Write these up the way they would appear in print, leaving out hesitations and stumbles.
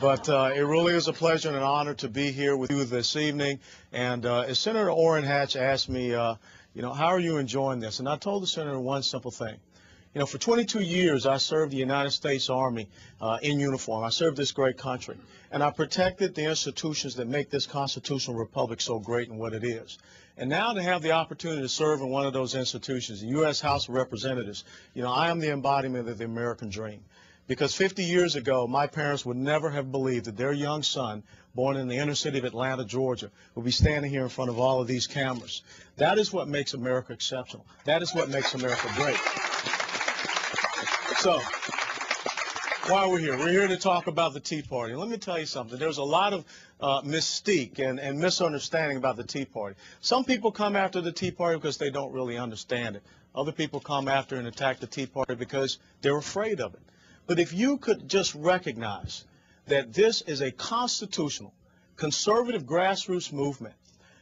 But it really is a pleasure and an honor to be here with you this evening. And as Senator Orrin Hatch asked me, how are you enjoying this? And I told the Senator one simple thing. For 22 years, I served the United States Army in uniform. I served this great country. And I protected the institutions that make this constitutional republic so great and what it is. And now to have the opportunity to serve in one of those institutions, the U.S. House of Representatives, I am the embodiment of the American dream. Because 50 years ago, my parents would never have believed that their young son, born in the inner city of Atlanta, Georgia, would be standing here in front of all of these cameras. That is what makes America exceptional. That is what makes America great. So, why we're here to talk about the Tea Party. Let me tell you something. There's a lot of mystique and misunderstanding about the Tea Party. Some people come after the Tea Party because they don't really understand it. Other people come after and attack the Tea Party because they're afraid of it. But if you could just recognize that this is a constitutional, conservative grassroots movement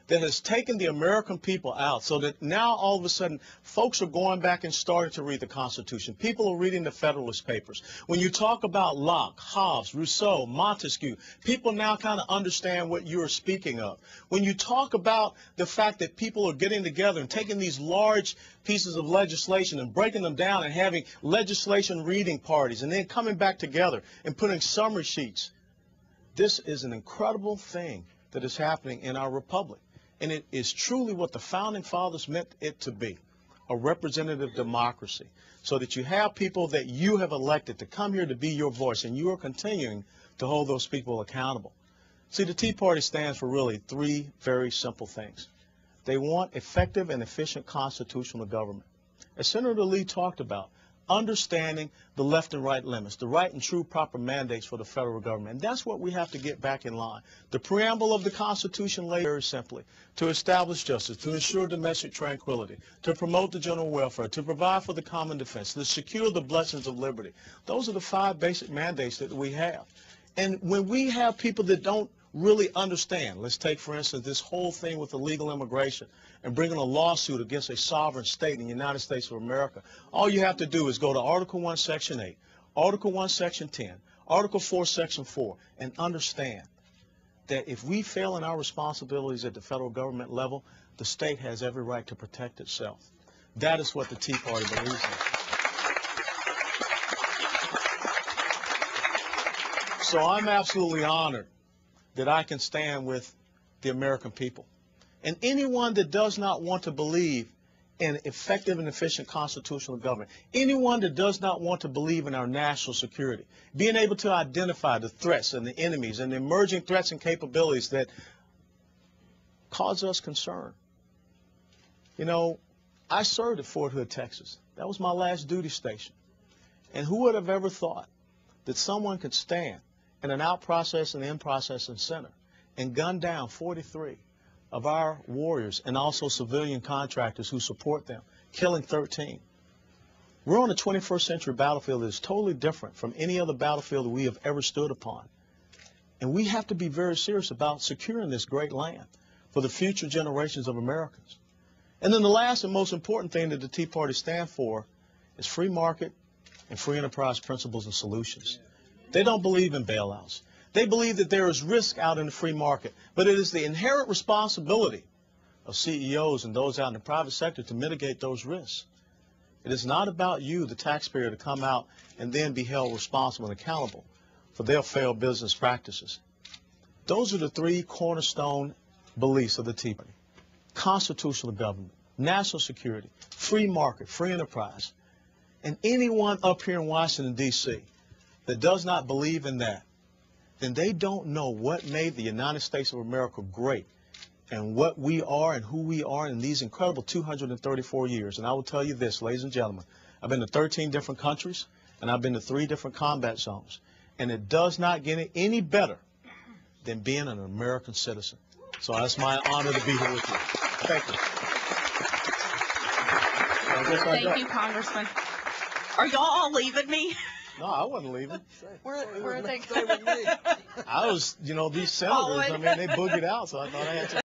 that has taken the American people out, so that now all of a sudden folks are going back and starting to read the Constitution. People are reading the Federalist Papers. When you talk about Locke, Hobbes, Rousseau, Montesquieu, people now kind of understand what you are speaking of. When you talk about the fact that people are getting together and taking these large pieces of legislation and breaking them down and having legislation reading parties and then coming back together and putting summary sheets, this is an incredible thing that is happening in our republic. And it is truly what the Founding Fathers meant it to be, a representative democracy, so that you have people that you have elected to come here to be your voice, and you are continuing to hold those people accountable. See, the Tea Party stands for really three very simple things. They want effective and efficient constitutional government. As Senator Lee talked about, understanding the left and right limits, the right and true proper mandates for the federal government. And that's what we have to get back in line. The preamble of the Constitution lays very simply to establish justice, to ensure domestic tranquility, to promote the general welfare, to provide for the common defense, to secure the blessings of liberty. Those are the 5 basic mandates that we have. And when we have people that don't really understand, let's take, for instance, this whole thing with illegal immigration and bringing a lawsuit against a sovereign state in the United States of America, all you have to do is go to Article 1, Section 8, Article 1, Section 10, Article 4, Section 4, and understand that if we fail in our responsibilities at the federal government level, the state has every right to protect itself. That is what the Tea Party believes in. So I'm absolutely honored that I can stand with the American people. And anyone that does not want to believe in effective and efficient constitutional government, anyone that does not want to believe in our national security, being able to identify the threats and the enemies and the emerging threats and capabilities that cause us concern. I served at Fort Hood, Texas. That was my last duty station. And who would have ever thought that someone could stand in an out-processing and in-processing center and gun down 43 of our warriors and also civilian contractors who support them, killing 13. We're on a 21st century battlefield that is totally different from any other battlefield that we have ever stood upon. And we have to be very serious about securing this great land for the future generations of Americans. And then the last and most important thing that the Tea Party stands for is free market and free enterprise principles and solutions. They don't believe in bailouts. They believe that there is risk out in the free market, but it is the inherent responsibility of CEOs and those out in the private sector to mitigate those risks. It is not about you, the taxpayer, to come out and then be held responsible and accountable for their failed business practices. Those are the 3 cornerstone beliefs of the Tea Party: constitutional government, national security, free market, free enterprise. And anyone up here in Washington, D.C., that does not believe in that, then they don't know what made the United States of America great and what we are and who we are in these incredible 234 years. And I will tell you this, ladies and gentlemen, I've been to 13 different countries and I've been to 3 different combat zones. And it does not get any better than being an American citizen. So it's my honor to be here with you. Thank you. Thank you, Congressman. Are y'all all leaving me? No, I wasn't leaving. Where are they? I was, these senators, I mean, they boogied out, so I thought I had to.